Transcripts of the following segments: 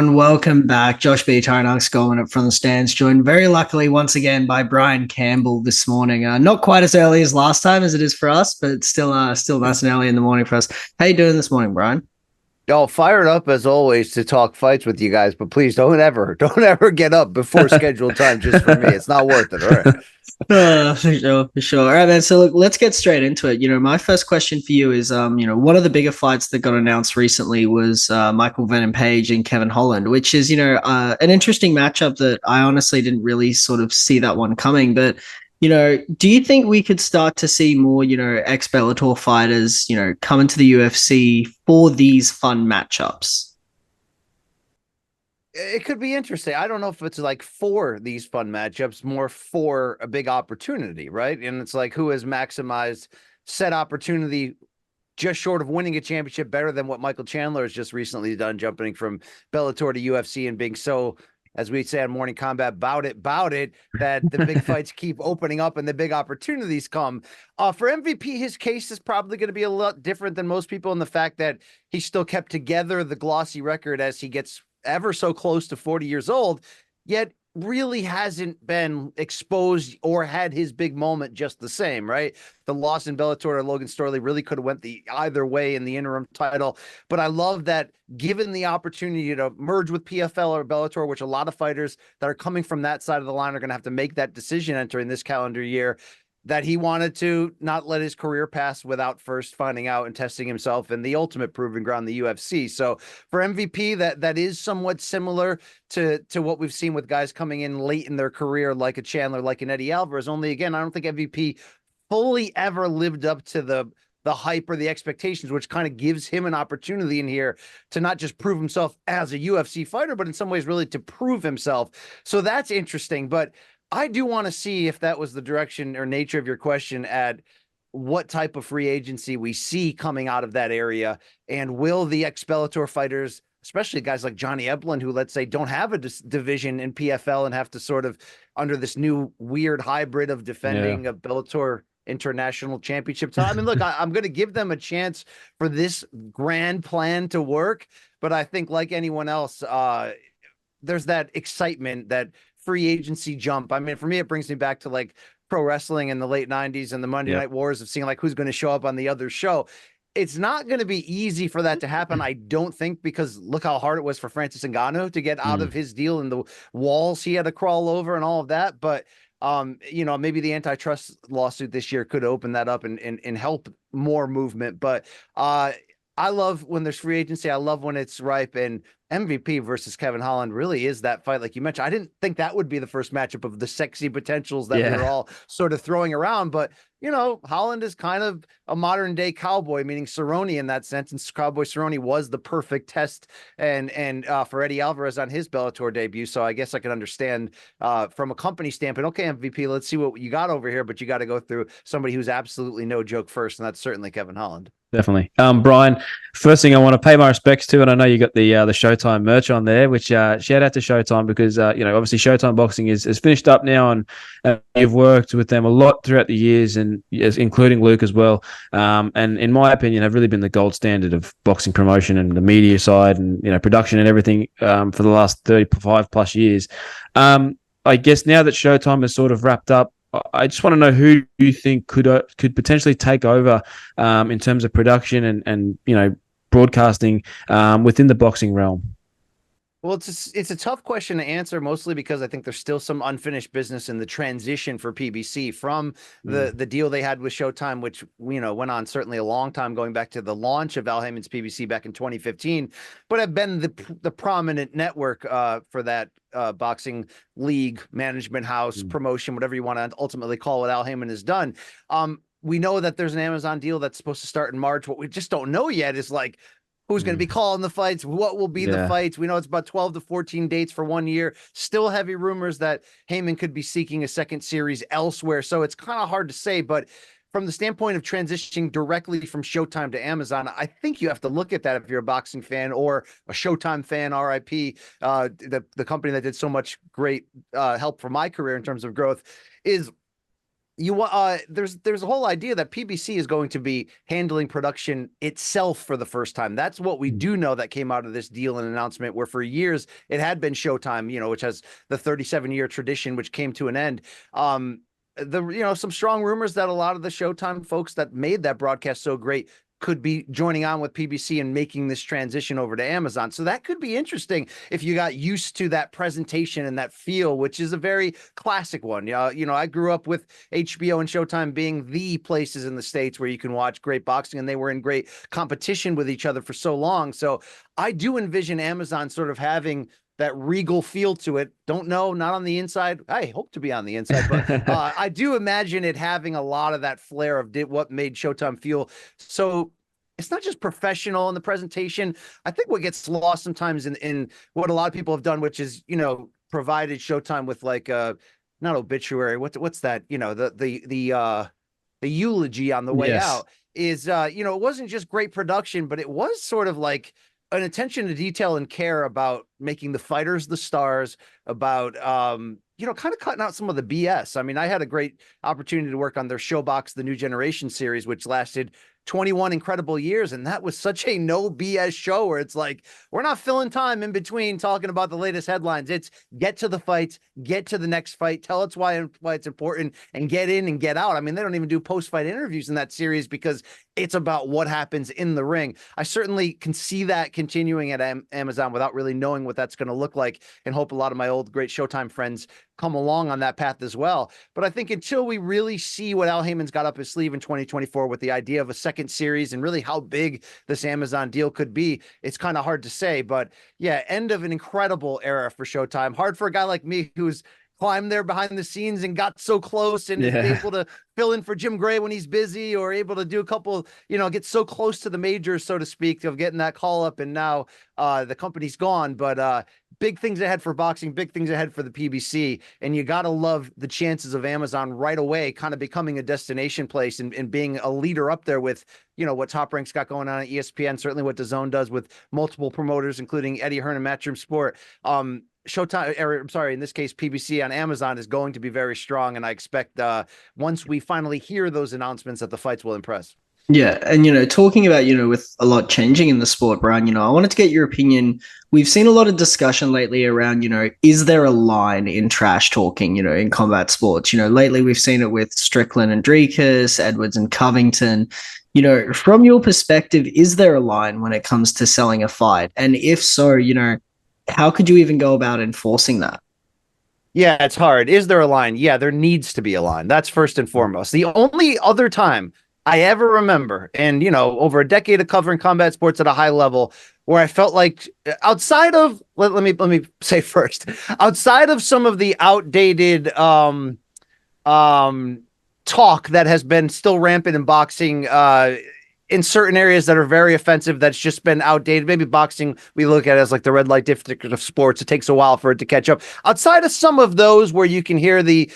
everyone. Welcome back. Josh B. Taranak's going up from the stands, joined very luckily once again by Brian Campbell this morning. Not quite as early as last time as it is for us, but still nice and early in the morning for us. How you doing this morning, Brian? Y'all fired up as always to talk fights with you guys, but please don't ever get up before scheduled time just for me. It's not worth it. All right. For sure. All right, man. So look, let's get straight into it. My first question for you is, one of the bigger fights that got announced recently was Michael Venom Page and Kevin Holland, which is, an interesting matchup that I honestly didn't really sort of see that one coming. But, do you think we could start to see more, ex-Bellator fighters, come into the UFC for these fun matchups? It could be interesting. I don't know if it's like for these fun matchups, more for a big opportunity, right? And it's like who has maximized said opportunity just short of winning a championship better than what Michael Chandler has just recently done, jumping from Bellator to UFC and being so, as we say on Morning Combat, bout it, that the big fights keep opening up and the big opportunities come. For MVP, his case is probably going to be a lot different than most people in the fact that he still kept together the glossy record as he gets ever so close to 40 years old, yet really hasn't been exposed or had his big moment just the same, right? The loss in Bellator to Logan Storley really could have went the either way in the interim title. But I love that given the opportunity to merge with PFL or Bellator, which a lot of fighters that are coming from that side of the line are going to have to make that decision entering this calendar year, that he wanted to not let his career pass without first finding out and testing himself in the ultimate proving ground, the UFC. So for MVP, that is somewhat similar to what we've seen with guys coming in late in their career, like a Chandler, like an Eddie Alvarez. Only again, I don't think MVP fully ever lived up to the hype or the expectations, which kind of gives him an opportunity in here to not just prove himself as a UFC fighter, but in some ways really to prove himself. So that's interesting. But I do want to see if that was the direction or nature of your question at what type of free agency we see coming out of that area. And will the ex-Bellator fighters, especially guys like Johnny Eblen, who let's say don't have a division in PFL and have to sort of under this new weird hybrid of defending a Bellator international championship title. I mean, look, I'm going to give them a chance for this grand plan to work. But I think like anyone else, there's that excitement, that free agency jump. I mean, for me, it brings me back to like pro wrestling in the late 90s and the Monday Night Wars of seeing like who's going to show up on the other show. It's not going to be easy for that to happen, I don't think, because look how hard it was for Francis Ngannou to get out of his deal and the walls he had to crawl over and all of that. But maybe the antitrust lawsuit this year could open that up and help more movement. But I love when there's free agency. I love when it's ripe, and MVP versus Kevin Holland really is that fight. Like you mentioned, I didn't think that would be the first matchup of the sexy potentials that we were all sort of throwing around. But, Holland is kind of a modern day cowboy, meaning Cerrone in that sense. And Cowboy Cerrone was the perfect test and for Eddie Alvarez on his Bellator debut. So I guess I can understand from a company standpoint, okay, MVP, let's see what you got over here, but you got to go through somebody who's absolutely no joke first. And that's certainly Kevin Holland. Definitely. Brian, first thing I want to pay my respects to, and I know you got the Showtime merch on there, which shout out to Showtime because, obviously Showtime Boxing is finished up now, and you've worked with them a lot throughout the years, and including Luke as well. And in my opinion, have really been the gold standard of boxing promotion and the media side and, production and everything for the last 35 plus years. I guess now that Showtime is sort of wrapped up, I just want to know who you think could potentially take over in terms of production and broadcasting within the boxing realm. Well, it's a tough question to answer, mostly because I think there's still some unfinished business in the transition for PBC from the deal they had with Showtime, which went on certainly a long time, going back to the launch of Al Heyman's PBC back in 2015, but have been the prominent network for that boxing league, management house, promotion, whatever you want to ultimately call what Al Heyman has done. We know that there's an Amazon deal that's supposed to start in March. What we just don't know yet is like, who's going to be calling the fights? What will be the fights? We know it's about 12 to 14 dates for 1 year. Still heavy rumors that Heyman could be seeking a second series elsewhere. So it's kind of hard to say. But from the standpoint of transitioning directly from Showtime to Amazon, I think you have to look at that if you're a boxing fan or a Showtime fan, RIP, the company that did so much great help for my career in terms of growth, is There's a whole idea that PBC is going to be handling production itself for the first time. That's what we do know that came out of this deal and announcement, where for years it had been Showtime, which has the 37-year tradition, which came to an end. Some strong rumors that a lot of the Showtime folks that made that broadcast so great could be joining on with PBC and making this transition over to Amazon. So that could be interesting if you got used to that presentation and that feel, which is a very classic one. I grew up with HBO and Showtime being the places in the States where you can watch great boxing, and they were in great competition with each other for so long. So I do envision Amazon sort of having that regal feel to it. Don't know, not on the inside. I hope to be on the inside, but I do imagine it having a lot of that flair of what made Showtime feel. So it's not just professional in the presentation. I think what gets lost sometimes in what a lot of people have done, which is, provided Showtime with like not obituary. What's that? The eulogy on the way out is, it wasn't just great production, but it was sort of like an attention to detail and care about making the fighters the stars, about kind of cutting out some of the BS. I mean, I had a great opportunity to work on their Showbox, the New Generation series, which lasted 21 incredible years. And that was such a no BS show where it's like, we're not filling time in between talking about the latest headlines. It's get to the fights, get to the next fight, tell us why it's important, and get in and get out. I mean, they don't even do post-fight interviews in that series because it's about what happens in the ring. I certainly can see that continuing at Amazon without really knowing what that's going to look like, and hope a lot of my old great Showtime friends come along on that path as well. But I think until we really see what Al Heyman's got up his sleeve in 2024 with the idea of a second series and really how big this Amazon deal could be, it's kind of hard to say. But yeah, end of an incredible era for Showtime. Hard for a guy like me who's climbed there behind the scenes and got so close and is able to fill in for Jim Gray when he's busy, or able to do a couple, get so close to the majors, so to speak, of getting that call up. And now the company's gone, but big things ahead for boxing, big things ahead for the PBC. And you got to love the chances of Amazon right away kind of becoming a destination place and being a leader up there with, what Top Rank's got going on at ESPN, certainly what DAZN does with multiple promoters, including Eddie Hearn and Matchroom Sport. Showtime, in this case, PBC on Amazon is going to be very strong. And I expect once we finally hear those announcements that the fights will impress. Yeah. And, talking about, with a lot changing in the sport, Brian, I wanted to get your opinion. We've seen a lot of discussion lately around, is there a line in trash talking, in combat sports? Lately we've seen it with Strickland and Dricus, Edwards and Covington. From your perspective, is there a line when it comes to selling a fight? And if so, how could you even go about enforcing that? Yeah, it's hard. Is there a line? Yeah, there needs to be a line. That's first and foremost. The only other time I ever remember, and, over a decade of covering combat sports at a high level, where I felt like outside of, let me say first, outside of some of the outdated talk that has been still rampant in boxing, in certain areas that are very offensive, that's just been outdated. Maybe boxing, we look at it as like the red light district of sports. It takes a while for it to catch up. Outside of some of those where you can hear the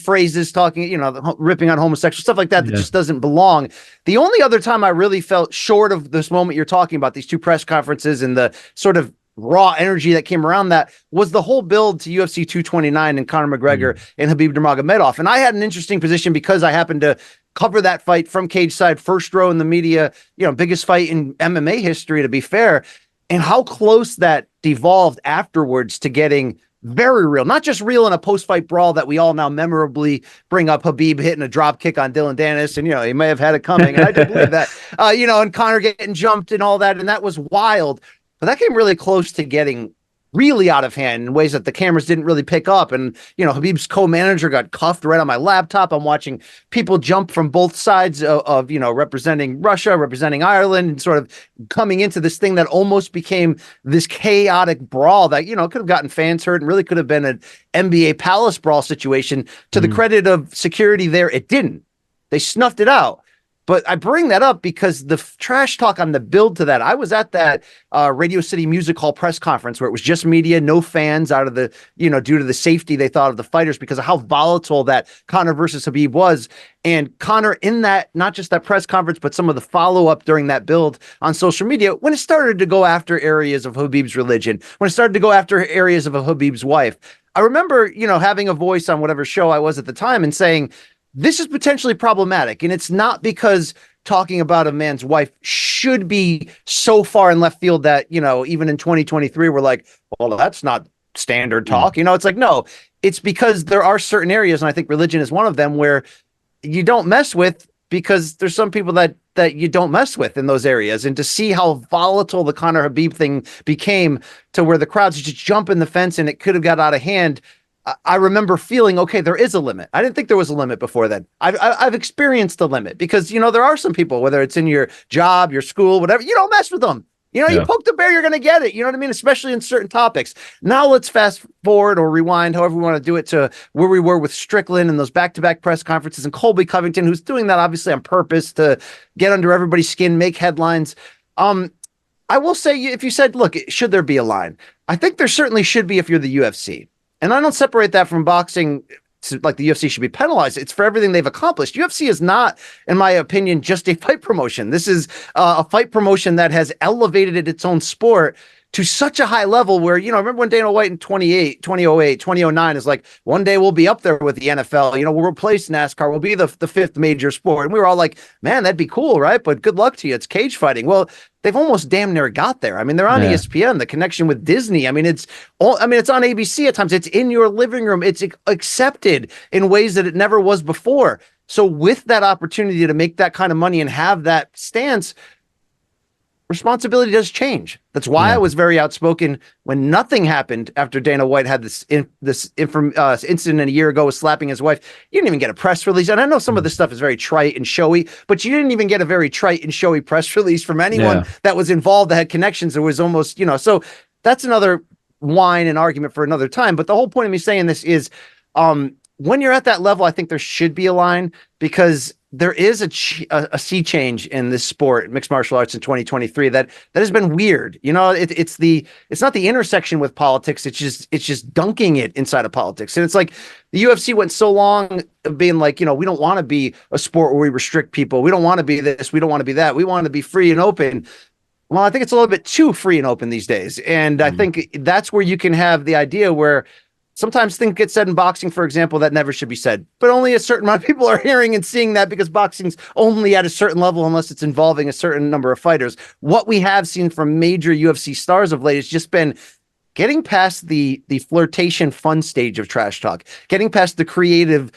phrases talking, ripping on homosexual stuff like that, that just doesn't belong. The only other time I really felt short of this moment you're talking about, these two press conferences and the sort of raw energy that came around that, was the whole build to UFC 229 and Conor McGregor and Khabib Nurmagomedov. And I had an interesting position because I happened to cover that fight from cage side, first row in the media, biggest fight in MMA history, to be fair, and how close that devolved afterwards to getting very real, not just real in a post-fight brawl that we all now memorably bring up, Khabib hitting a drop kick on Dylan Dennis, and, he may have had it coming, and I do believe that, and Conor getting jumped and all that, and that was wild, but that came really close to getting really out of hand in ways that the cameras didn't really pick up. And, Khabib's co-manager got cuffed right on my laptop. I'm watching people jump from both sides of representing Russia, representing Ireland, and sort of coming into this thing that almost became this chaotic brawl that, could have gotten fans hurt and really could have been an NBA Palace brawl situation. To the credit of security there, it didn't. They snuffed it out. But I bring that up because the trash talk on the build to that, I was at that Radio City Music Hall press conference where it was just media, no fans, out of the, due to the safety they thought of the fighters because of how volatile that Conor versus Khabib was. And Conor, in that, not just that press conference, but some of the follow-up during that build on social media, when it started to go after areas of Khabib's religion, when it started to go after areas of Khabib's wife, I remember, having a voice on whatever show I was at the time and saying, this is potentially problematic. And it's not because talking about a man's wife should be so far in left field that, you know, even in 2023, we're like, well, that's not standard talk. You know, it's like, no, it's because there are certain areas, and I think religion is one of them, where you don't mess with, because there's some people that you don't mess with in those areas. And to see how volatile the Conor Habib thing became, to where the crowds just jump in the fence and it could have got out of hand. I remember feeling, okay, there is a limit. I didn't think there was a limit before then. I've experienced the limit, because, you know, there are some people, whether it's in your job, your school, whatever, you don't mess with them. You know, you poke the bear, you're going to get it. You know what I mean? Especially in certain topics. Now let's fast forward or rewind, however we want to do it, to where we were with Strickland and those back-to-back press conferences, and Colby Covington, who's doing that obviously on purpose to get under everybody's skin, make headlines. I will say, if you said, look, should there be a line? I think there certainly should be if you're the UFC. And I don't separate that from boxing. Like the UFC should be penalized. It's for everything they've accomplished. UFC is not, in my opinion, just a fight promotion. This is a fight promotion that has elevated its own sport to such a high level where, you know, remember when Dana White in 2008, 2009 is like, one day we'll be up there with the NFL, you know, we'll replace NASCAR, we'll be the fifth major sport. And we were all like, man, that'd be cool, right? But good luck to you. It's cage fighting. Well, they've almost damn near got there. I mean, they're on ESPN, the connection with Disney. I mean, it's on ABC at times. It's in your living room. It's accepted in ways that it never was before. So with that opportunity to make that kind of money and have that stance, responsibility does change. That's why I was very outspoken when nothing happened after Dana White had this incident a year ago with slapping his wife. You didn't even get a press release. And I know some of this stuff is very trite and showy, but you didn't even get a very trite and showy press release from anyone that was involved, that had connections. It was almost, you know, so that's another whine and argument for another time. But the whole point of me saying this is, when you're at that level, I think there should be a line, because there is a sea change in this sport, mixed martial arts, in 2023 that has been weird. You know, it's not the intersection with politics. It's just dunking it inside of politics. And it's like the UFC went so long of being like, you know, we don't want to be a sport where we restrict people. We don't want to be this. We don't want to be that. We want to be free and open. Well, I think it's a little bit too free and open these days. And I think that's where you can have the idea where sometimes things get said in boxing, for example, that never should be said, but only a certain amount of people are hearing and seeing that, because boxing's only at a certain level unless it's involving a certain number of fighters. What we have seen from major UFC stars of late has just been getting past the flirtation fun stage of trash talk, getting past the creative,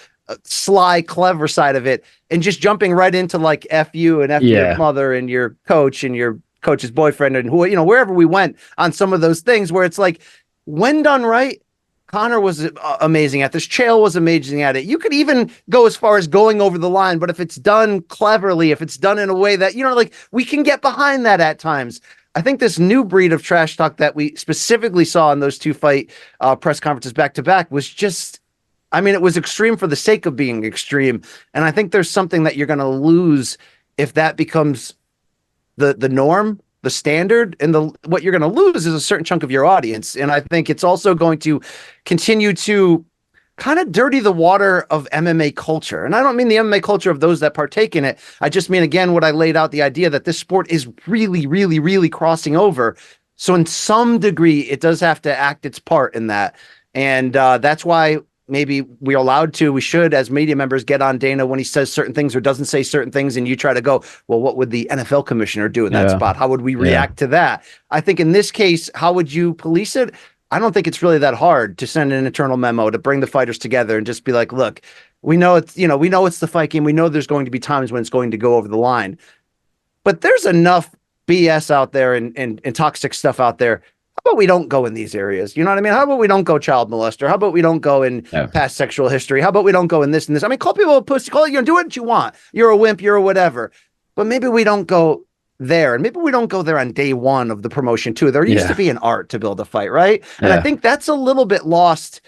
sly, clever side of it, and just jumping right into like F you and F your mother and your coach and your coach's boyfriend and who, you know, wherever we went on some of those things, where it's like, when done right, Conor was amazing at this. Chael was amazing at it. You could even go as far as going over the line, but if it's done cleverly, if it's done in a way that, you know, like, we can get behind that at times. I think this new breed of trash talk that we specifically saw in those two fight press conferences back to back was just, I mean, it was extreme for the sake of being extreme. And I think there's something that you're going to lose if that becomes the norm, the standard, and what you're going to lose is a certain chunk of your audience. And I think it's also going to continue to kind of dirty the water of MMA culture. And I don't mean the MMA culture of those that partake in it. I just mean, again, what I laid out, the idea that this sport is really, really, really crossing over. So in some degree, it does have to act its part in that. And that's why maybe we should, as media members, get on Dana when he says certain things or doesn't say certain things, and you try to go, well, what would the NFL commissioner do in that spot? How would we react to that? I think in this case, how would you police it? I don't think it's really that hard to send an internal memo to bring the fighters together and just be like, look, we know it's the fight game. We know there's going to be times when it's going to go over the line, but there's enough BS out there and toxic stuff out there. How about we don't go in these areas? You know what I mean? How about we don't go child molester? How about we don't go in past sexual history? How about we don't go in this and this? I mean, call people a pussy, do what you want. You're a wimp, you're a whatever. But maybe we don't go there. And maybe we don't go there on day one of the promotion too. There used to be an art to build a fight, right? And I think that's a little bit lost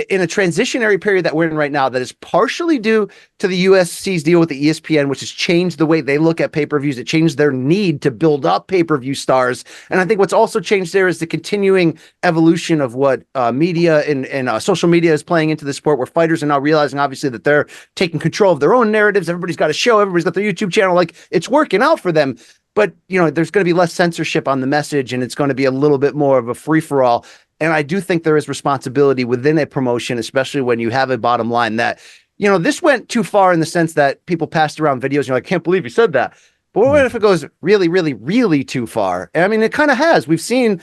in a transitionary period that we're in right now, that is partially due to the UFC's deal with the ESPN, which has changed the way they look at pay-per-views. It changed their need to build up pay-per-view stars. And I think what's also changed there is the continuing evolution of what media and social media is playing into the sport, where fighters are now realizing, obviously, that they're taking control of their own narratives. Everybody's got a show. Everybody's got their YouTube channel. Like, it's working out for them. But, you know, there's going to be less censorship on the message, and it's going to be a little bit more of a free-for-all. And I do think there is responsibility within a promotion, especially when you have a bottom line that, this went too far in the sense that people passed around videos. You're like, can't believe you said that. But what if it goes really, really, really too far? And I mean, it kind of has. We've seen,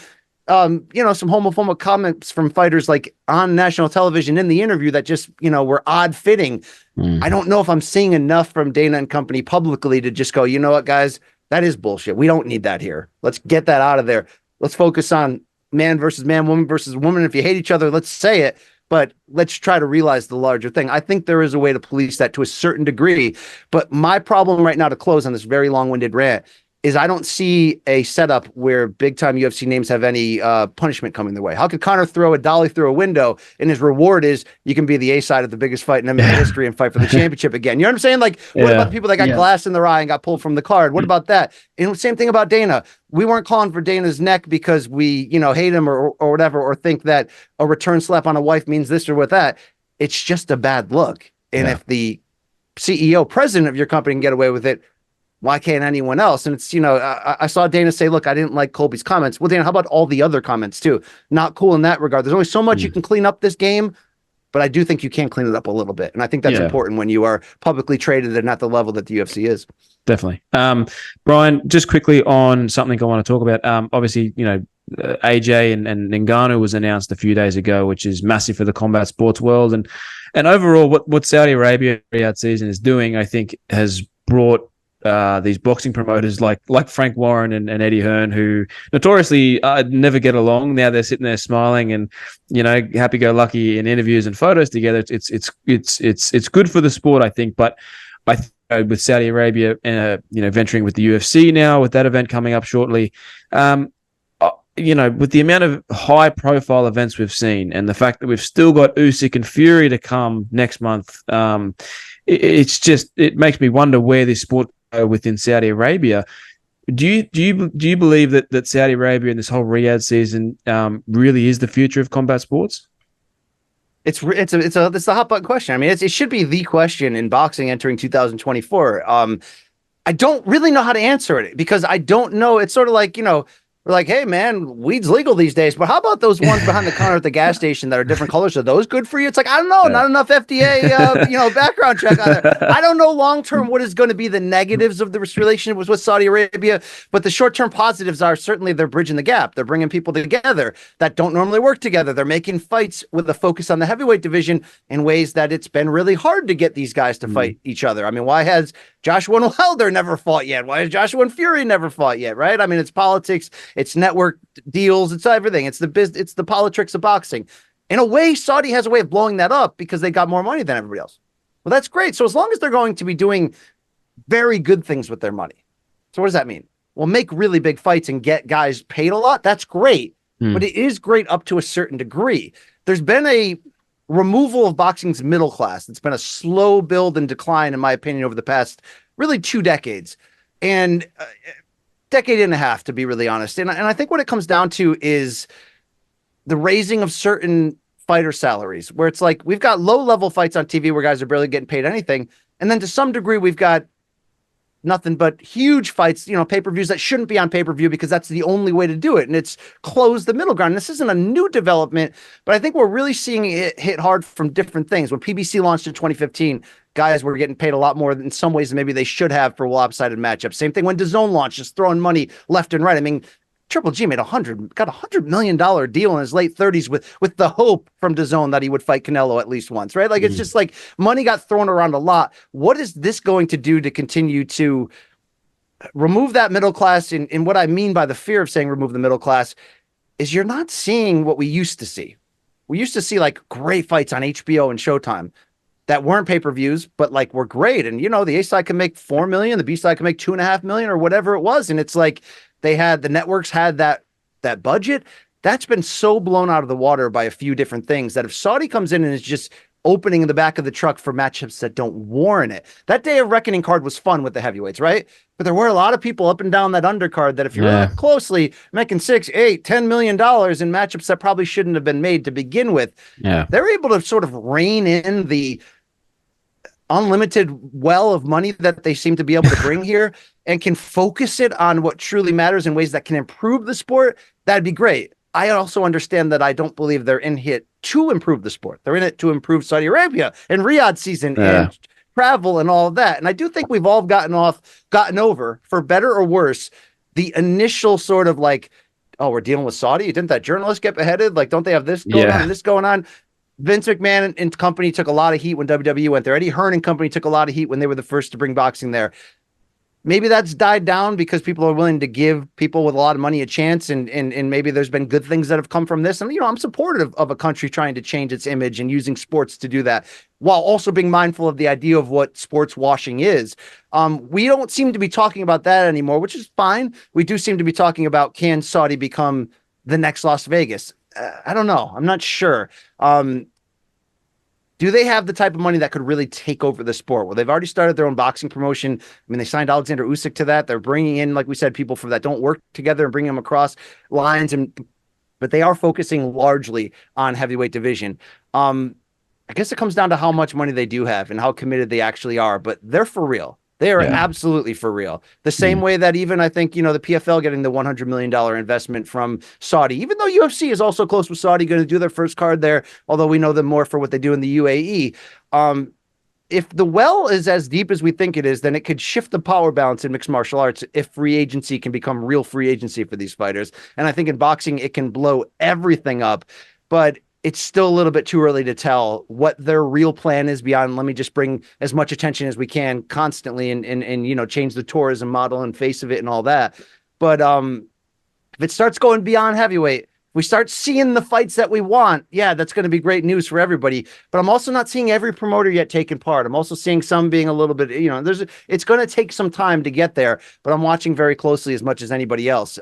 some homophobic comments from fighters like on national television in the interview that just, were odd fitting. I don't know if I'm seeing enough from Dana and company publicly to just go, you know what, guys, that is bullshit. We don't need that here. Let's get that out of there. Let's focus on man versus man, woman versus woman. If you hate each other, let's say it, but let's try to realize the larger thing. I think there is a way to police that to a certain degree, but my problem right now, to close on this very long-winded rant, is I don't see a setup where big-time UFC names have any punishment coming their way. How could Conor throw a dolly through a window and his reward is you can be the A side of the biggest fight in MMA history and fight for the championship again? You know what I'm saying? Like, what about the people that got glass in their eye and got pulled from the card? What about that? And same thing about Dana. We weren't calling for Dana's neck because we, hate him or whatever, or think that a return slap on a wife means this or with that. It's just a bad look. And if the CEO, president of your company can get away with it, why can't anyone else? And it's, I saw Dana say, look, I didn't like Colby's comments. Well, Dana, how about all the other comments too? Not cool in that regard. There's only so much you can clean up this game, but I do think you can clean it up a little bit. And I think that's important when you are publicly traded and at the level that the UFC is. Definitely. Brian, just quickly on something I want to talk about. Obviously, AJ and Ngannou was announced a few days ago, which is massive for the combat sports world. And overall, what Saudi Arabia Riyadh season is doing, I think, has brought these boxing promoters like Frank Warren and Eddie Hearn, who notoriously never get along. Now they're sitting there smiling and happy-go-lucky in interviews and photos together. It's good for the sport, I think. But I think with Saudi Arabia, venturing with the UFC now, with that event coming up shortly, with the amount of high-profile events we've seen, and the fact that we've still got Usyk and Fury to come next month, it makes me wonder where this sport within Saudi Arabia. Do you believe that Saudi Arabia and this whole Riyadh season really is the future of combat sports? It's a hot button question. I mean, it should be the question in boxing entering 2024. I don't really know how to answer it because I don't know. It's sort of like, we're like, hey, man, weed's legal these days, but how about those ones behind the counter at the gas station that are different colors? Are those good for you? It's like, I don't know, not enough FDA, background check on it. I don't know long-term what is going to be the negatives of this relationship with Saudi Arabia, but the short-term positives are certainly they're bridging the gap. They're bringing people together that don't normally work together. They're making fights with a focus on the heavyweight division in ways that it's been really hard to get these guys to fight each other. I mean, why has Joshua and Wilder never fought yet? Why has Joshua and Fury never fought yet, right? I mean, it's politics. It's network deals. It's everything. It's the business. It's the politics of boxing. In a way, Saudi has a way of blowing that up because they got more money than everybody else. Well, that's great. So as long as they're going to be doing very good things with their money. So what does that mean? Well, make really big fights and get guys paid a lot. That's great. But it is great up to a certain degree. There's been a removal of boxing's middle class. It's been a slow build and decline, in my opinion, over the past really 2 decades. And decade and a half, to be really honest. And I think what it comes down to is the raising of certain fighter salaries, where it's like we've got low-level fights on TV where guys are barely getting paid anything. And then to some degree, we've got nothing but huge fights, pay-per-views that shouldn't be on pay-per-view because that's the only way to do it. And it's closed the middle ground. This isn't a new development, but I think we're really seeing it hit hard from different things. When PBC launched in 2015, guys were getting paid a lot more in some ways than maybe they should have for lopsided matchups. Same thing when DAZN launched, just throwing money left and right. I mean, Triple G got $100 million deal in his late 30s with the hope from DAZN that he would fight Canelo at least once, right? Like, it's just like money got thrown around a lot. What is this going to do to continue to remove that middle class? And what I mean by the fear of saying remove the middle class is you're not seeing what we used to see. We used to see like great fights on HBO and Showtime that weren't pay-per-views, but like were great. And, the A side can make $4 million, the B side can make $2.5 million or whatever it was. And it's like, the networks had that budget. That's been so blown out of the water by a few different things that if Saudi comes in and is just opening in the back of the truck for matchups that don't warrant it. That Day of Reckoning card was fun with the heavyweights, right? But there were a lot of people up and down that undercard that if you look closely, making $6, $8, $10 million in matchups that probably shouldn't have been made to begin with. Yeah. They're able to sort of rein in the unlimited well of money that they seem to be able to bring here and can focus it on what truly matters in ways that can improve the sport. That'd be great. I also understand that I don't believe they're in it to improve the sport. They're in it to improve Saudi Arabia and Riyadh season and travel and all of that. And I do think we've all gotten over, for better or worse, the initial sort of like, oh, we're dealing with Saudi. Didn't that journalist get beheaded? Like, don't they have this going on and this going on? Vince McMahon and company took a lot of heat when WWE went there. Eddie Hearn and company took a lot of heat when they were the first to bring boxing there. Maybe that's died down because people are willing to give people with a lot of money a chance, and maybe there's been good things that have come from this. And, you know, I'm supportive of a country trying to change its image and using sports to do that, while also being mindful of the idea of what sports washing is. We don't seem to be talking about that anymore, which is fine. We do seem to be talking about, can Saudi become the next Las Vegas? I don't know. I'm not sure. Do they have the type of money that could really take over the sport? Well, they've already started their own boxing promotion. I mean, they signed Alexander Usyk to that. They're bringing in, like we said, people that don't work together and bringing them across lines. But they are focusing largely on heavyweight division. I guess it comes down to how much money they do have and how committed they actually are. But they're for real. They are absolutely for real. The same way that even, I think, you know, the PFL getting the $100 million investment from Saudi, even though UFC is also close with Saudi, going to do their first card there, although we know them more for what they do in the UAE. If the well is as deep as we think it is, then it could shift the power balance in mixed martial arts if free agency can become real free agency for these fighters. And I think in boxing, it can blow everything up. But it's still a little bit too early to tell what their real plan is beyond, let me just bring as much attention as we can constantly and you know, change the tourism model and face of it and all that. But if it starts going beyond heavyweight, we start seeing the fights that we want, yeah, that's going to be great news for everybody. But I'm also not seeing every promoter yet taking part. I'm also seeing some being a little bit, you know, it's going to take some time to get there, but I'm watching very closely as much as anybody else.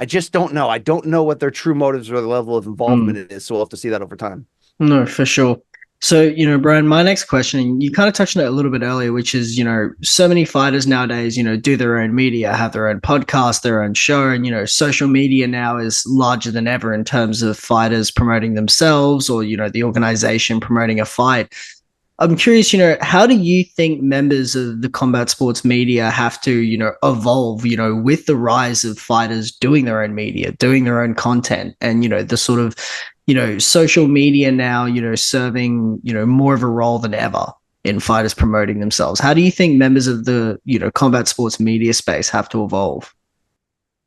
I just don't know. I don't know what their true motives or the level of involvement is. So we'll have to see that over time. No, for sure. So, you know, Brian, my next question, you kind of touched on it a little bit earlier, which is, you know, so many fighters nowadays, you know, do their own media, have their own podcast, their own show. And, you know, social media now is larger than ever in terms of fighters promoting themselves or, you know, the organization promoting a fight. I'm curious, you know, how do you think members of the combat sports media have to, you know, evolve, you know, with the rise of fighters doing their own media, doing their own content, and, you know, the sort of, you know, social media now, you know, serving, you know, more of a role than ever in fighters promoting themselves? How do you think members of the, you know, combat sports media space have to evolve?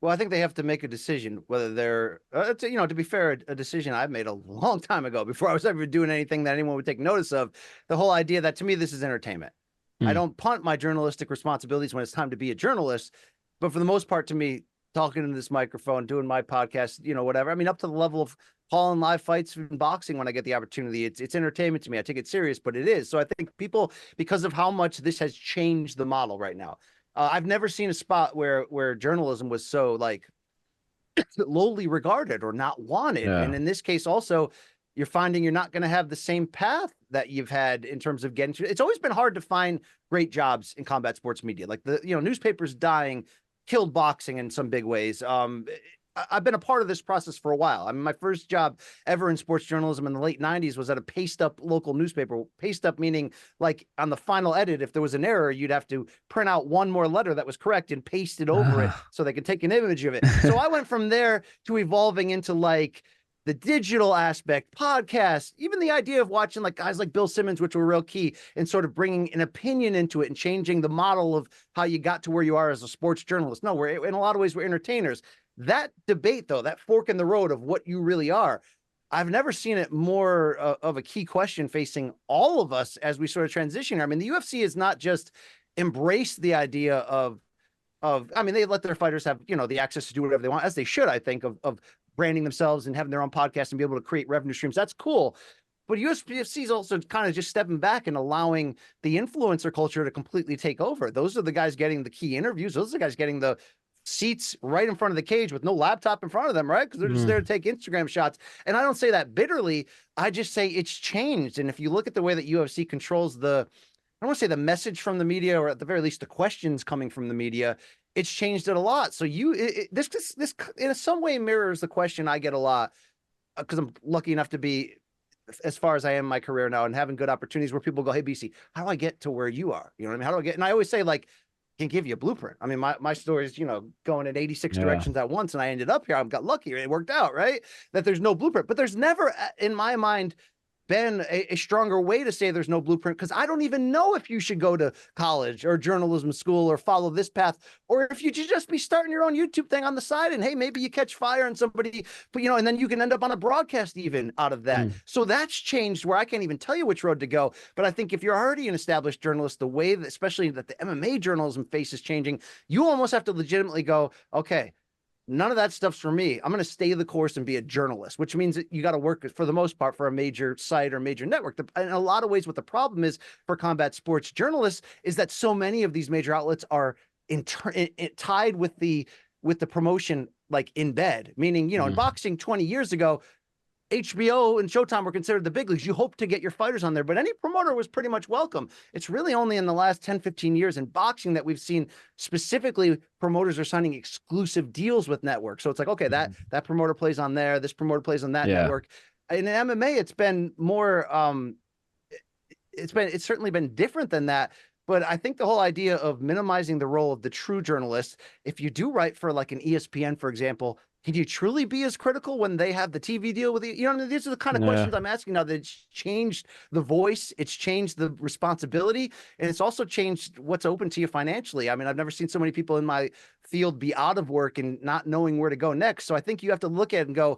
Well, I think they have to make a decision whether they're, you know, to be fair, a decision I've made a long time ago before I was ever doing anything that anyone would take notice of. The whole idea that, to me, this is entertainment. I don't punt my journalistic responsibilities when it's time to be a journalist. But for the most part, to me, talking into this microphone, doing my podcast, you know, whatever, I mean, up to the level of calling live fights in boxing when I get the opportunity, it's entertainment to me. I take it serious, but it is. So I think people, because of how much this has changed the model right now, I've never seen a spot where journalism was so like lowly regarded or not wanted. Yeah. And in this case, also, you're finding you're not going to have the same path that you've had in terms of getting to. It's always been hard to find great jobs in combat sports media. Like the, you know, newspapers dying killed boxing in some big ways. I've been a part of this process for a while. I mean, my first job ever in sports journalism in the late 90s was at a paste up local newspaper. Paste up meaning like on the final edit, if there was an error, you'd have to print out one more letter that was correct and paste it over it so they could take an image of it. So I went from there to evolving into like the digital aspect, podcasts, even the idea of watching like guys like Bill Simmons, which were real key in sort of bringing an opinion into it and changing the model of how you got to where you are as a sports journalist. No, we're in a lot of ways, we're entertainers. That debate, though, that fork in the road of what you really are, I've never seen it more of a key question facing all of us as we sort of transition. I mean, the UFC is not just embraced the idea of, I mean, they let their fighters have, you know, the access to do whatever they want, as they should, I think, of branding themselves and having their own podcast and be able to create revenue streams. That's cool. But UFC is also kind of just stepping back and allowing the influencer culture to completely take over. Those are the guys getting the key interviews. Those are the guys getting the seats right in front of the cage with no laptop in front of them, right? Because they're just there to take Instagram shots. And I don't say that bitterly. I just say it's changed. And if you look at the way that UFC controls the, I don't want to say the message from the media, or at the very least the questions coming from the media, it's changed it a lot. So this in some way mirrors the question I get a lot, because I'm lucky enough to be as far as I am in my career now and having good opportunities where people go, hey, BC, how do I get to where you are? You know what I mean? How do I get? And I always say, like, can give you a blueprint. I mean, my story is, going in 86 directions at once, and I ended up here. I got lucky. It worked out, right? That there's no blueprint, but there's never, in my mind, been a stronger way to say there's no blueprint, because I don't even know if you should go to college or journalism school or follow this path, or if you should just be starting your own YouTube thing on the side, and hey, maybe you catch fire and somebody, but and then you can end up on a broadcast even out of that. So that's changed where I can't even tell you which road to go. But I think if you're already an established journalist, the way that, especially that the MMA journalism face is changing, you almost have to legitimately go, okay, none of that stuff's for me. I'm going to stay the course and be a journalist, which means that you got to work for the most part for a major site or major network. In a lot of ways, what the problem is for combat sports journalists is that so many of these major outlets are tied with the promotion, like in bed, meaning, in boxing 20 years ago, HBO and Showtime were considered the big leagues. You hope to get your fighters on there, but any promoter was pretty much welcome. It's really only in the last 10, 15 years in boxing that we've seen specifically promoters are signing exclusive deals with networks. So it's like, okay, that promoter plays on there, this promoter plays on that network. In MMA, it's been more, it's certainly been different than that. But I think the whole idea of minimizing the role of the true journalist, if you do write for like an ESPN, for example, can you truly be as critical when they have the TV deal with you? These are the kind of questions I'm asking now. That it's changed the voice, it's changed the responsibility, and it's also changed what's open to you financially. I mean, I've never seen so many people in my field be out of work and not knowing where to go next. So I think you have to look at it and go,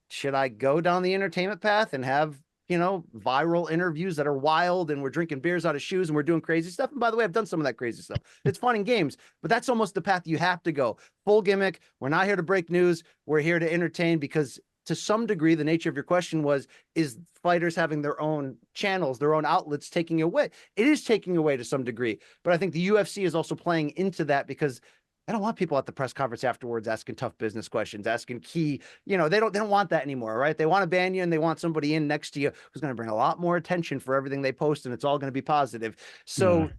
should I go down the entertainment path and have viral interviews that are wild, and we're drinking beers out of shoes and we're doing crazy stuff? And by the way, I've done some of that crazy stuff. It's fun and games, but that's almost the path you have to go. Full gimmick. We're not here to break news. We're here to entertain, because to some degree, the nature of your question was, is fighters having their own channels, their own outlets taking away? It is taking away to some degree, but I think the UFC is also playing into that, because I don't want people at the press conference afterwards asking tough business questions, asking key, they don't want that anymore, right? They want to ban you, and they want somebody in next to you who's going to bring a lot more attention for everything they post, and it's all going to be positive. So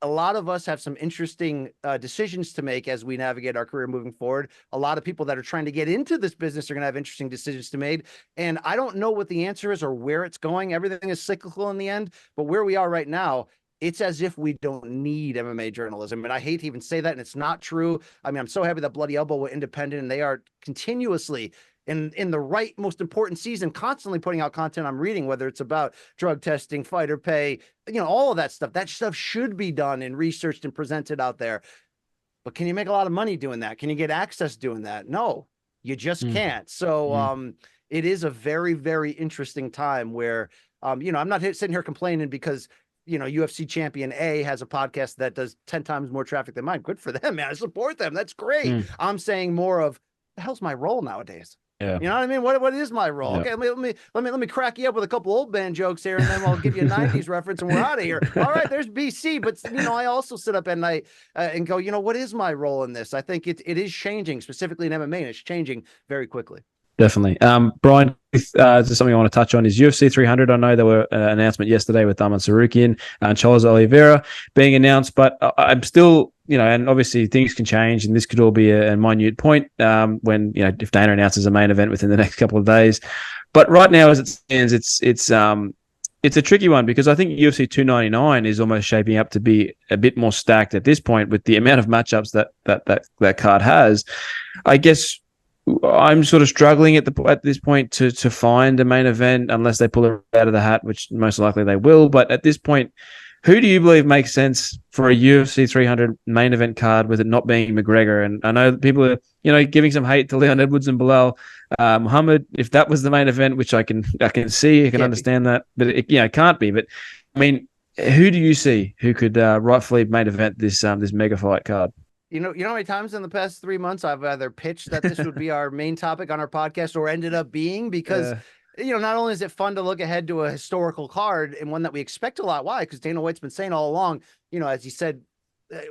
a lot of us have some interesting decisions to make as we navigate our career moving forward. A lot of people that are trying to get into this business are going to have interesting decisions to make. And I don't know what the answer is or where it's going. Everything is cyclical in the end, but where we are right now, it's as if we don't need MMA journalism. And I hate to even say that, and it's not true. I mean, I'm so happy that Bloody Elbow were independent, and they are continuously in the right, most important season, constantly putting out content I'm reading, whether it's about drug testing, fighter pay, all of that stuff. That stuff should be done and researched and presented out there. But can you make a lot of money doing that? Can you get access doing that? No, you just can't. So it is a very, very interesting time where, I'm not sitting here complaining because UFC champion A has a podcast that does 10 times more traffic than mine. Good for them, man. I support them. That's great. I'm saying more of, the hell's my role nowadays? Yeah. You know what I mean? What is my role? Okay, let me crack you up with a couple old band jokes here, and then I'll give you a 90s reference, and we're out of here. All right, there's BC, but I also sit up at night and go, what is my role in this? I think it is changing, specifically in MMA, and it's changing very quickly. Definitely. Brian, just something I want to touch on is UFC 300. I know there were an announcement yesterday with Daman Sarukian and Charles Oliveira being announced, but I'm still, and obviously things can change, and this could all be a minute point when, if Dana announces a main event within the next couple of days. But right now, as it stands, it's a tricky one, because I think UFC 299 is almost shaping up to be a bit more stacked at this point with the amount of matchups that card has. I guess I'm sort of struggling at this point to find a main event, unless they pull it out of the hat, which most likely they will. But at this point, who do you believe makes sense for a UFC 300 main event card with it not being McGregor? And I know people are, giving some hate to Leon Edwards and Bilal Muhammad. If that was the main event, which I can see, I can understand that, but it can't be. But I mean, who do you see who could rightfully main event this mega fight card? You know how many times in the past 3 months I've either pitched that this would be our main topic on our podcast, or ended up being, because not only is it fun to look ahead to a historical card and one that we expect a lot. Why? Because Dana White's been saying all along, as he said,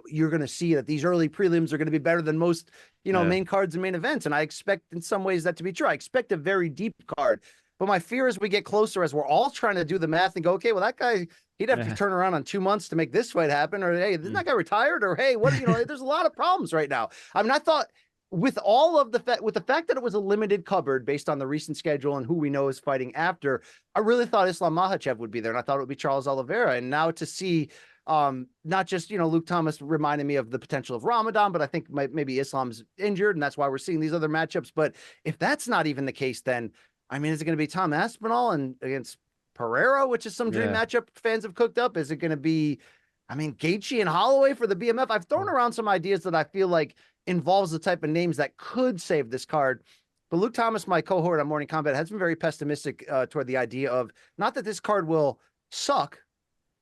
you're going to see that these early prelims are going to be better than most, main cards and main events. And I expect in some ways that to be true. I expect a very deep card. But my fear is we get closer, as we're all trying to do the math and go, okay, well, that guy, he'd have to turn around on 2 months to make this fight happen. Or, hey, isn't that guy retired? Or, hey, what, there's a lot of problems right now. I mean, I thought with all of the fact that it was a limited cupboard based on the recent schedule and who we know is fighting after, I really thought Islam Makhachev would be there. And I thought it would be Charles Oliveira. And now to see Not just, Luke Thomas reminded me of the potential of Ramadan, but I think maybe Islam's injured, and that's why we're seeing these other matchups. But if that's not even the case, then, I mean, is it going to be Tom Aspinall and against Pereira, which is some dream matchup fans have cooked up? Is it going to be, I mean, Gaethje and Holloway for the BMF? I've thrown around some ideas that I feel like involves the type of names that could save this card. But Luke Thomas, my cohort on Morning Combat, has been very pessimistic toward the idea of not that this card will suck,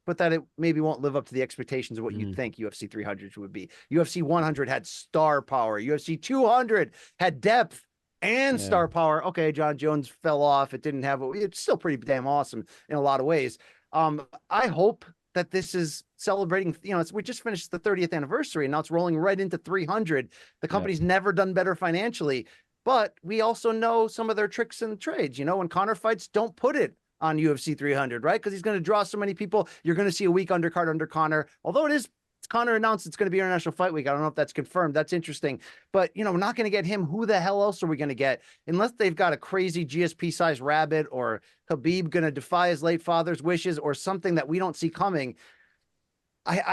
but that it maybe won't live up to the expectations of what you'd think UFC 300 would be. UFC 100 had star power. UFC 200 had depth and star power. Okay, John Jones fell off. It didn't have, it's still pretty damn awesome in a lot of ways. I hope that this is celebrating, we just finished the 30th anniversary, and now it's rolling right into 300. The company's never done better financially, but we also know some of their tricks and trades. When Conor fights, don't put it on UFC 300, right? Because he's going to draw so many people. You're going to see a weak undercard under Conor, although it's Conor announced it's going to be International Fight Week. I don't know if that's confirmed. That's interesting. But, we're not going to get him. Who the hell else are we going to get? Unless they've got a crazy GSP-sized rabbit, or Khabib going to defy his late father's wishes, or something that we don't see coming.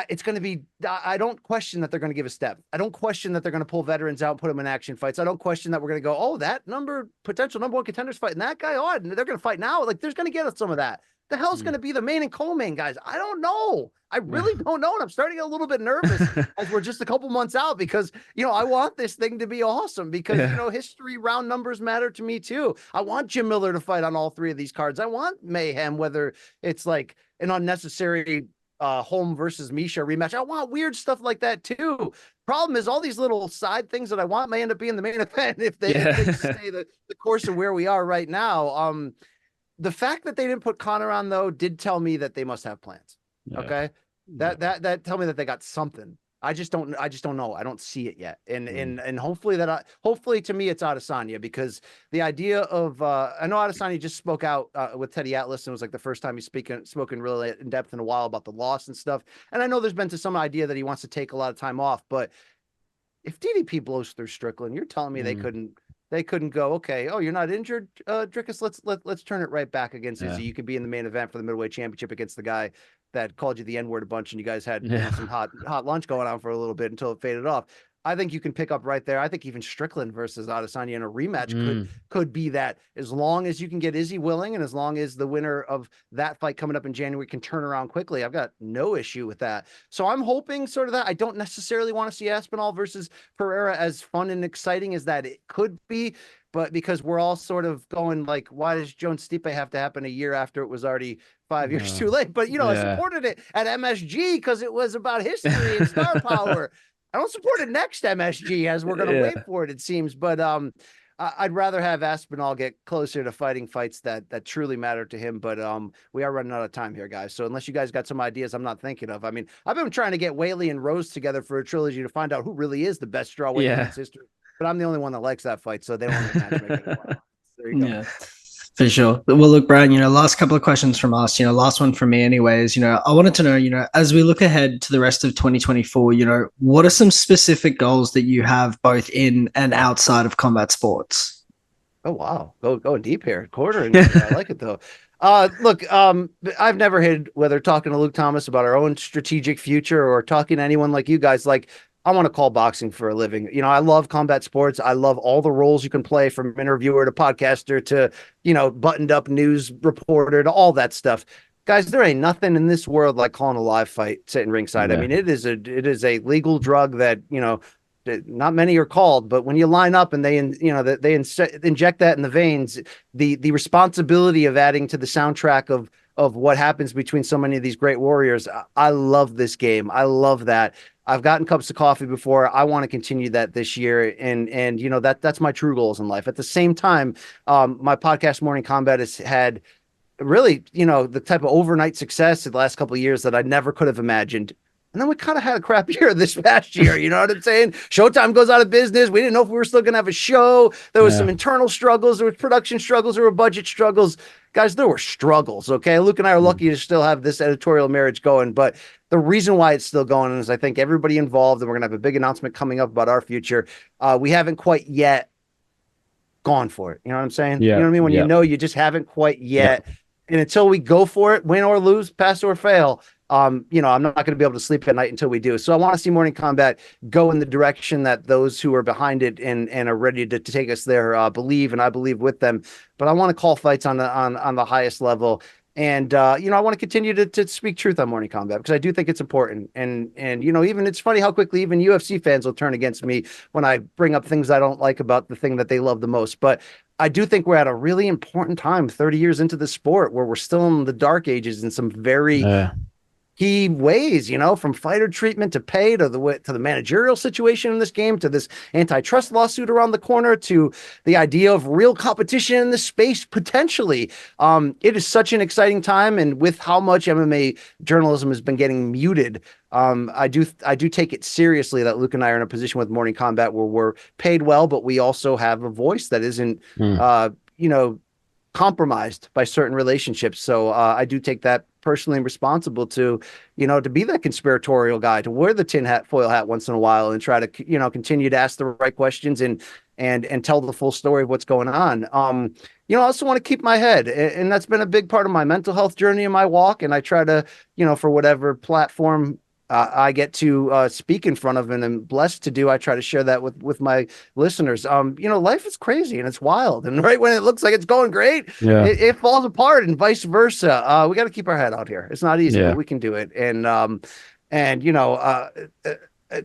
It's going to be, I don't question that they're going to give a step. I don't question that they're going to pull veterans out and put them in action fights. I don't question that we're going to go, oh, that potential number one contenders fighting that guy. Oh, they're going to fight now. Like, there's going to get us some of that. The hell's going to be the main and co-main, guys? I don't know. I really don't know. And I'm starting to get a little bit nervous as we're just a couple months out, because, I want this thing to be awesome, because, history, round numbers matter to me too. I want Jim Miller to fight on all three of these cards. I want mayhem, whether it's like an unnecessary Holm versus Misha rematch. I want weird stuff like that too. Problem is, all these little side things that I want may end up being the main event if they stay the course of where we are right now. The fact that they didn't put Conor on, though, did tell me that they must have plans. Okay. That tell me that they got something. I just don't know. I don't see it yet. And hopefully to me, it's Adesanya, because the idea of, I know Adesanya just spoke out with Teddy Atlas, and it was like the first time he's spoken really in depth in a while about the loss and stuff. And I know there's been some idea that he wants to take a lot of time off, but if DDP blows through Strickland, you're telling me they couldn't go, okay, oh, you're not injured, Drickus, let's turn it right back against Izzy. You could be in the main event for the middleweight championship against the guy that called you the N-word a bunch, and you guys had some hot lunch going on for a little bit until it faded off. I think you can pick up right there. I think even Strickland versus Adesanya in a rematch could be that, as long as you can get Izzy willing, and as long as the winner of that fight coming up in January can turn around quickly. I've got no issue with that. So I'm hoping sort of that. I don't necessarily want to see Aspinall versus Pereira, as fun and exciting as that it could be, but because we're all sort of going like, why does Jones Stipe have to happen a year after it was already 5 years too late? But, I supported it at MSG because it was about history and star power. I don't support it next MSG, as we're going to wait for it, it seems. But I'd rather have Aspinall get closer to fighting fights that truly matter to him. But we are running out of time here, guys. So unless you guys got some ideas I'm not thinking of. I mean, I've been trying to get Whaley and Rose together for a trilogy to find out who really is the best strawweight in history. But I'm the only one that likes that fight, so they don't want to matchmake anymore. There you go. Yeah. For sure. Well, look, Brian, last couple of questions from us, last one from me anyways, I wanted to know, as we look ahead to the rest of 2024, what are some specific goals that you have both in and outside of combat sports? Oh, wow. Going deep here. Quartering. I like it though. Look, I've never hid, whether talking to Luke Thomas about our own strategic future or talking to anyone like you guys, like, I want to call boxing for a living. I love combat sports. I love all the roles you can play, from interviewer to podcaster to, buttoned up news reporter to all that stuff. Guys, there ain't nothing in this world like calling a live fight sitting ringside. I mean, it is a legal drug that, not many are called, but when you line up and they inject that in the veins, the responsibility of adding to the soundtrack of what happens between so many of these great warriors. I love this game. I love that. I've gotten cups of coffee before. I want to continue that this year. And that's my true goals in life. At the same time, my podcast Morning Combat has had really, the type of overnight success in the last couple of years that I never could have imagined. And then we kind of had a crap year this past year. You know what I'm saying? Showtime goes out of business. We didn't know if we were still going to have a show. There was some internal struggles. There was production struggles. There were budget struggles. Guys, there were struggles, okay? Luke and I are lucky to still have this editorial marriage going, but the reason why it's still going is I think everybody involved, and we're going to have a big announcement coming up about our future. We haven't quite yet gone for it. You know what I'm saying? Yeah. You know what I mean? When you just haven't quite yet. And until we go for it, win or lose, pass or fail, I'm not going to be able to sleep at night until we do. So I want to see Morning Combat go in the direction that those who are behind it and are ready to take us there believe, and I believe with them. But I want to call fights on the highest level. And, I want to continue to speak truth on Morning Combat because I do think it's important. And, even it's funny how quickly even UFC fans will turn against me when I bring up things I don't like about the thing that they love the most. But I do think we're at a really important time, 30 years into the sport, where we're still in the dark ages in some very key ways, from fighter treatment to pay to the managerial situation in this game, to this antitrust lawsuit around the corner, to the idea of real competition in this space potentially. It is such an exciting time, and with how much MMA journalism has been getting muted, I do take it seriously that Luke and I are in a position with Morning Combat where we're paid well, but we also have a voice that isn't compromised by certain relationships. So I do take that personally responsible to be that conspiratorial guy, to wear the foil hat once in a while and try to continue to ask the right questions and tell the full story of what's going on. I also want to keep my head, and that's been a big part of my mental health journey and my walk. And I try to, for whatever platform I get to speak in front of and I'm blessed to do, I try to share that with my listeners. Life is crazy and it's wild. And right when it looks like it's going great, it falls apart, and vice versa. We got to keep our head out here. It's not easy, but we can do it.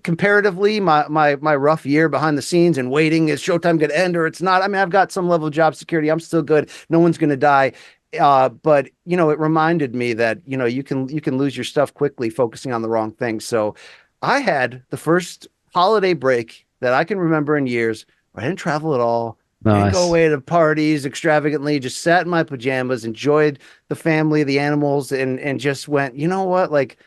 Comparatively, my rough year behind the scenes and waiting, is Showtime going to end or it's not? I mean, I've got some level of job security. I'm still good. No one's going to die. But it reminded me that you can lose your stuff quickly focusing on the wrong things. So I had the first holiday break that I can remember in years where I didn't travel at all. Nice. Didn't go away to parties extravagantly, just sat in my pajamas, enjoyed the family, the animals, and just went, you know what, like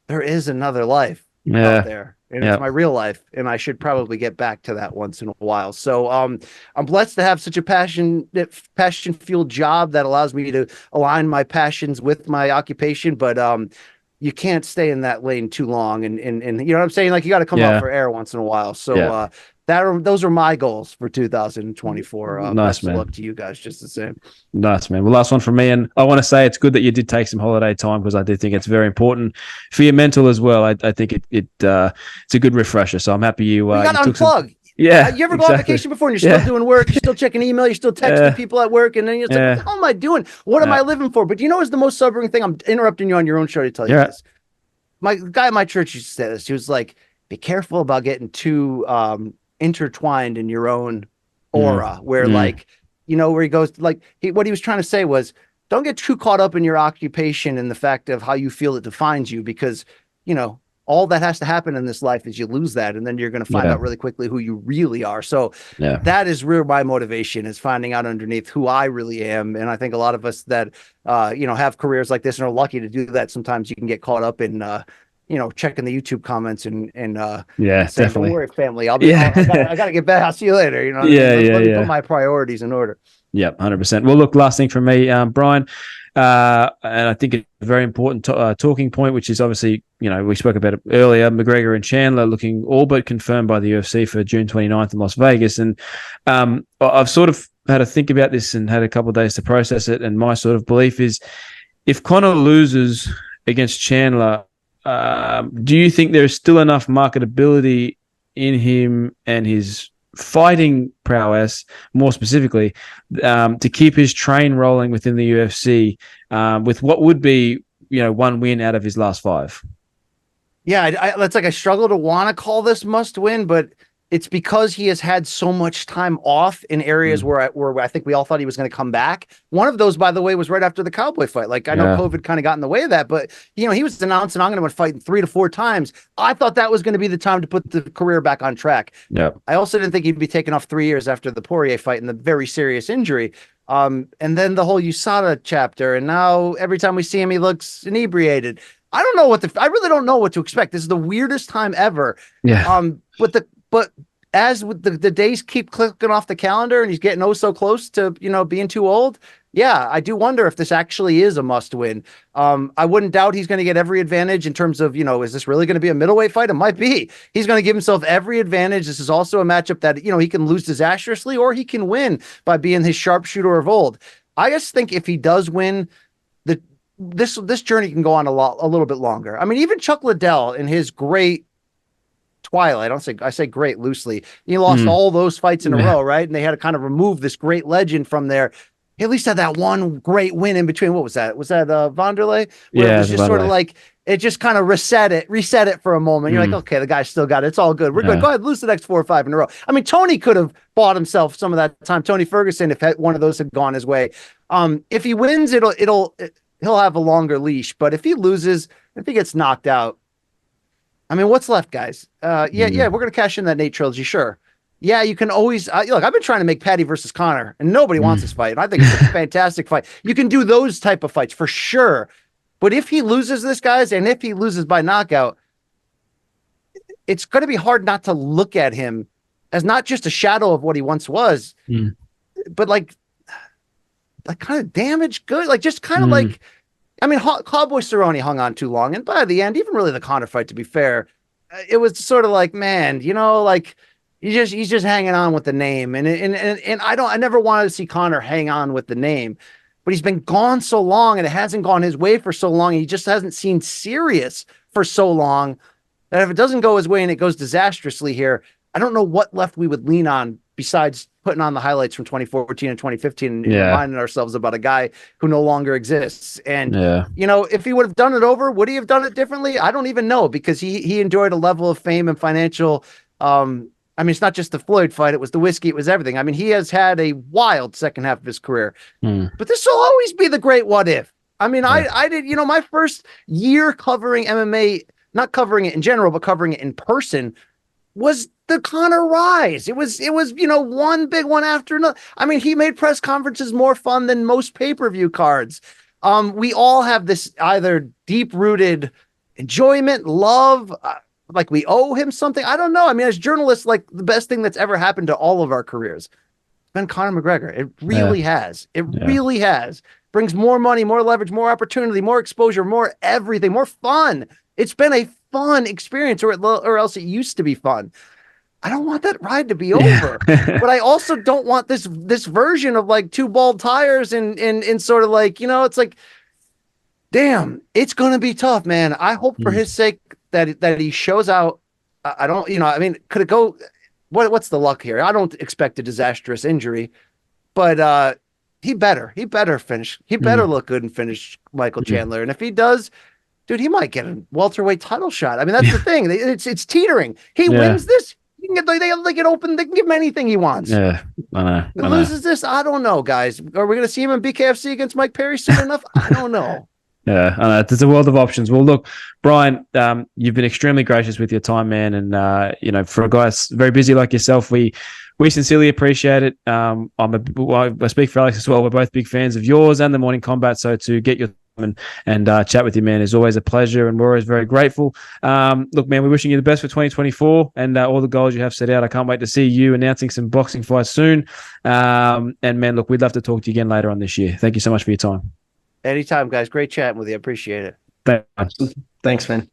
there is another life out there. And it's my real life, and I should probably get back to that once in a while. So I'm blessed to have such a passion-fueled job that allows me to align my passions with my occupation. But you can't stay in that lane too long, and you know what I'm saying? Like you got to come out for air once in a while. So those are my goals for 2024. Nice, best man. of luck to you guys, just the same. Nice, man. Well, last one from me, and I want to say it's good that you did take some holiday time because I do think it's very important for your mental as well. I think it's a good refresher. So I'm happy you got to unplug. You ever go on vacation before and you're still doing work, you're still checking email, you're still texting people at work, and then you're like, what the hell am I doing? What am I living for? But what's the most sobering thing? I'm interrupting you on your own show to tell you this. My guy at my church used to say this. He was like, be careful about getting too intertwined in your own aura, where where he goes, what he was trying to say was, don't get too caught up in your occupation and the fact of how you feel it defines you, because all that has to happen in this life is you lose that, and then you're going to find out really quickly who you really are. So that is really my motivation, is finding out underneath who I really am. And I think a lot of us that have careers like this and are lucky to do that, sometimes you can get caught up in checking the YouTube comments and saying, definitely. Don't worry, family. I got to get back. I'll see you later. Let me put my priorities in order. Yep, 100%. Well, look, last thing from me, Brian, and I think it's a very important talking point, which is obviously, we spoke about it earlier, McGregor and Chandler looking all but confirmed by the UFC for June 29th in Las Vegas. And I've sort of had to think about this and had a couple of days to process it. And my sort of belief is, if Conor loses against Chandler, do you think there's still enough marketability in him and his fighting prowess, more specifically, to keep his train rolling within the UFC with what would be, one win out of his last 5? Yeah, I struggle to want to call this must win, but it's because he has had so much time off in areas where I think we all thought he was going to come back. One of those, by the way, was right after the Cowboy fight. I know COVID kind of got in the way of that, but he was announcing, I'm going to fight 3 to 4 times. I thought that was going to be the time to put the career back on track. Yeah. I also didn't think he'd be taken off 3 years after the Poirier fight and the very serious injury. And then the whole USADA chapter, and now every time we see him, he looks inebriated. I really don't know what to expect. This is the weirdest time ever. Yeah. But as with the days keep clicking off the calendar and he's getting so close to, being too old. Yeah, I do wonder if this actually is a must win. I wouldn't doubt he's going to get every advantage in terms of, is this really going to be a middleweight fight? It might be. He's going to give himself every advantage. This is also a matchup that, he can lose disastrously or he can win by being his sharpshooter of old. I just think if he does win, this journey can go on a little bit longer. I mean, even Chuck Liddell in his great twilight, I say great loosely. He lost all those fights in a row, right? And they had to kind of remove this great legend from there. He at least had that one great win in between. What was that? Was that Vanderlei? Where it was just sort of like, it just kind of reset it for a moment. You're like, okay, the guy still got it. It's all good. We're good. Go ahead, lose the next 4 or 5 in a row. I mean, Tony could have bought himself some of that time. Tony Ferguson, if one of those had gone his way. If he wins, he'll have a longer leash. But if he loses, if he gets knocked out, I mean, what's left, guys? We're going to cash in that Nate trilogy. Sure. Yeah, you can always look. I've been trying to make Paddy versus Conor, and nobody wants this fight. And I think it's a fantastic fight. You can do those type of fights for sure. But if he loses this, guys, and if he loses by knockout, it's going to be hard not to look at him as not just a shadow of what he once was, but like kind of damaged good, like just kind of like. I mean, Cowboy Cerrone hung on too long, and by the end, even really the Conor fight, to be fair, it was sort of like, man, like. He's just hanging on with the name, and I never wanted to see Conor hang on with the name, but he's been gone so long, and it hasn't gone his way for so long. He just hasn't seemed serious for so long that if it doesn't go his way and it goes disastrously here, I don't know what left we would lean on besides putting on the highlights from 2014 and 2015 and reminding ourselves about a guy who no longer exists. And if he would have done it over, would he have done it differently? I don't even know, because he enjoyed a level of fame and financial. I mean, it's not just the Floyd fight. It was the whiskey. It was everything. I mean, he has had a wild second half of his career, but this will always be the great what if. I mean, I did, my first year covering MMA, not covering it in general, but covering it in person, was the Conor rise. It was, one big one after another. I mean, he made press conferences more fun than most pay-per-view cards. We all have this either deep-rooted enjoyment, love, like we owe him something. I don't know. I mean, as journalists, like the best thing that's ever happened to all of our careers has been Conor McGregor. It really has. It really has. Brings more money, more leverage, more opportunity, more exposure, more everything, more fun. It's been a fun experience, or else it used to be fun. I don't want that ride to be over, but I also don't want this version of like two bald tires and sort of like, it's like, damn, it's going to be tough, man. I hope for his sake that he shows out. I don't, I mean, could it go, what's the luck here? I don't expect a disastrous injury, but he better finish. He better look good and finish Michael Chandler. And if he does, dude, he might get a welterweight title shot. I mean, that's the thing. It's teetering. He wins this. He can they get open. They can give him anything he wants. Yeah, I know. If he loses this, I don't know, guys. Are we going to see him in BKFC against Mike Perry soon enough? I don't know. Yeah, I know. There's a world of options. Well, look, Brian, you've been extremely gracious with your time, man. And, for a guy very busy like yourself, we sincerely appreciate it. I speak for Alex as well. We're both big fans of yours and the Morning Combat. So to get your time and chat with you, man, is always a pleasure. And we're always very grateful. Look, man, we're wishing you the best for 2024 and all the goals you have set out. I can't wait to see you announcing some boxing fights soon. And, man, look, we'd love to talk to you again later on this year. Thank you so much for your time. Anytime, guys. Great chatting with you. I appreciate it. Thanks. Thanks, man.